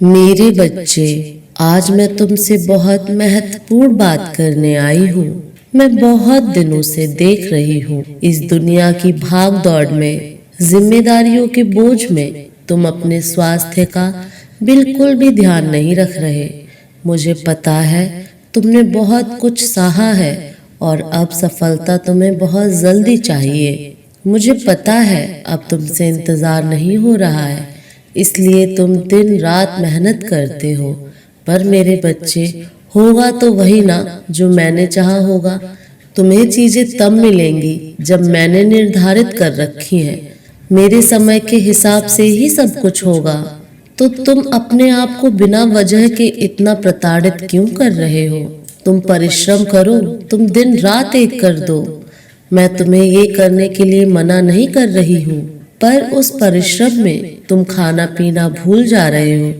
मेरे बच्चे, आज मैं तुमसे बहुत महत्वपूर्ण बात करने आई हूँ। मैं बहुत दिनों से देख रही हूँ इस दुनिया की भाग दौड़ में, जिम्मेदारियों के बोझ में तुम अपने स्वास्थ्य का बिल्कुल भी ध्यान नहीं रख रहे। मुझे पता है तुमने बहुत कुछ सहा है और अब सफलता तुम्हें बहुत जल्दी चाहिए। मुझे पता है अब तुमसे इंतजार नहीं हो रहा है, इसलिए तुम दिन रात मेहनत करते हो। पर मेरे बच्चे, होगा तो वही ना जो मैंने चाहा होगा। तुम्हें चीजें तब मिलेंगी जब मैंने निर्धारित कर रखी हैं। मेरे समय के हिसाब से ही सब कुछ होगा। तो तुम अपने आप को बिना वजह के इतना प्रताड़ित क्यों कर रहे हो? तुम परिश्रम करो, तुम दिन रात एक कर दो। मैं तुम्हें ये करने के लिए मना नहीं कर रही हूँ, पर उस परिश्रम में तुम खाना पीना भूल जा रहे हो।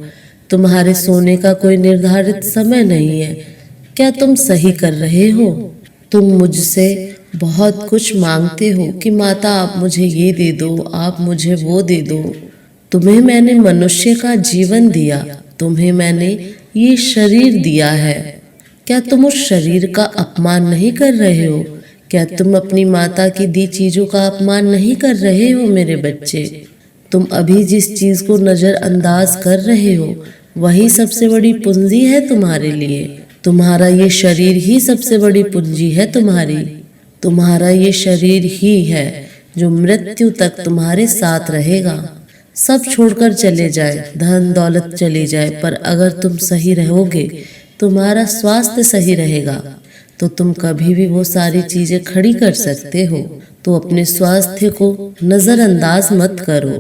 तुम्हारे सोने का कोई निर्धारित समय नहीं है। क्या तुम सही कर रहे हो? तुम मुझसे बहुत कुछ मांगते हो कि माता आप मुझे ये दे दो, आप मुझे वो दे दो। तुम्हें मैंने मनुष्य का जीवन दिया, तुम्हें मैंने ये शरीर दिया है। क्या तुम उस शरीर का अपमान नहीं कर रहे हो? क्या तुम अपनी माता की दी चीजों का अपमान नहीं कर रहे हो? मेरे बच्चे, तुम अभी जिस चीज को नजरअंदाज कर रहे हो वही सबसे बड़ी पूंजी है तुम्हारे लिए। तुम्हारा ये शरीर ही सबसे बड़ी पूंजी है तुम्हारी। तुम्हारा ये शरीर ही है जो मृत्यु तक तुम्हारे साथ रहेगा। सब छोड़कर चले जाए, धन दौलत चली जाए, पर अगर तुम सही रहोगे, तुम्हारा स्वास्थ्य सही रहेगा, तो तुम कभी भी वो सारी चीजें खड़ी कर सकते हो। तो अपने स्वास्थ्य को नजरअंदाज मत करो।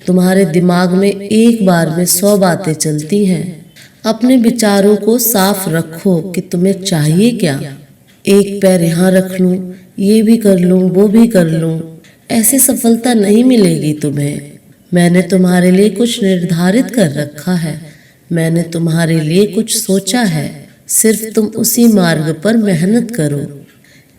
तुम्हारे दिमाग में एक बार में 100 बातें चलती हैं। अपने विचारों को साफ रखो कि तुम्हें चाहिए क्या। एक पैर यहाँ रख लूं, ये भी कर लूं, वो भी कर लूं, ऐसी सफलता नहीं मिलेगी तुम्हें। मैंने तुम्हारे लिए कुछ निर्धारित कर रखा है, मैंने तुम्हारे लिए कुछ सोचा है। सिर्फ तुम उसी मार्ग पर मेहनत करो।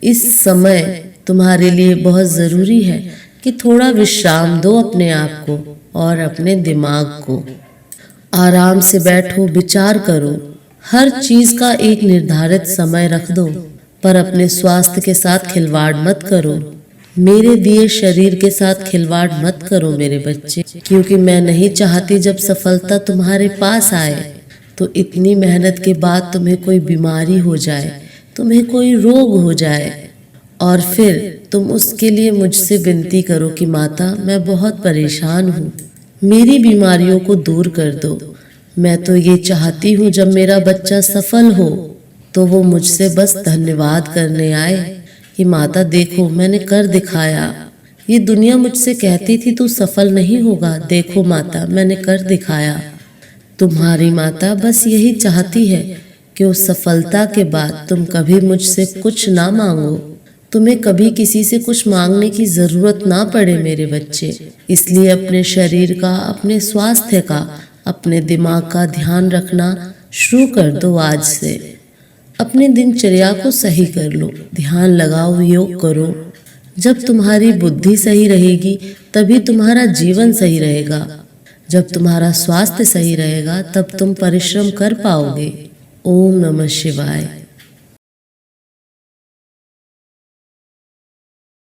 इस समय तुम्हारे लिए बहुत जरूरी है कि थोड़ा विश्राम दो अपने आप को और अपने दिमाग को। आराम से बैठो, विचार करो। हर चीज का एक निर्धारित समय रख दो, पर अपने स्वास्थ्य के साथ खिलवाड़ मत करो। मेरे दिए शरीर के साथ खिलवाड़ मत करो मेरे बच्चे, क्योंकि मैं नहीं चाहती जब सफलता तुम्हारे पास आए तो इतनी मेहनत के बाद तुम्हें कोई बीमारी हो जाए, तुम्हें कोई रोग हो जाए और फिर तुम उसके लिए मुझसे विनती करो कि माता मैं बहुत परेशान हूँ, मेरी बीमारियों को दूर कर दो। मैं तो ये चाहती हूँ जब मेरा बच्चा सफल हो तो वो मुझसे बस धन्यवाद करने आए कि माता देखो मैंने कर दिखाया। ये दुनिया मुझसे कहती थी तू सफल नहीं होगा, देखो माता मैंने कर दिखाया। तुम्हारी माता बस यही चाहती है कि उस सफलता के बाद तुम कभी मुझसे कुछ ना मांगो, तुम्हें कभी किसी से कुछ मांगने की जरूरत ना पड़े मेरे बच्चे। इसलिए अपने शरीर का, अपने स्वास्थ्य का, अपने दिमाग का ध्यान रखना शुरू कर दो आज से। अपने दिनचर्या को सही कर लो, ध्यान लगाओ, योग करो। जब तुम्हारी बुद्धि सही रहेगी तभी तुम्हारा जीवन सही रहेगा। जब तुम्हारा स्वास्थ्य सही रहेगा तब तुम परिश्रम कर पाओगे। ओम नमः शिवाय।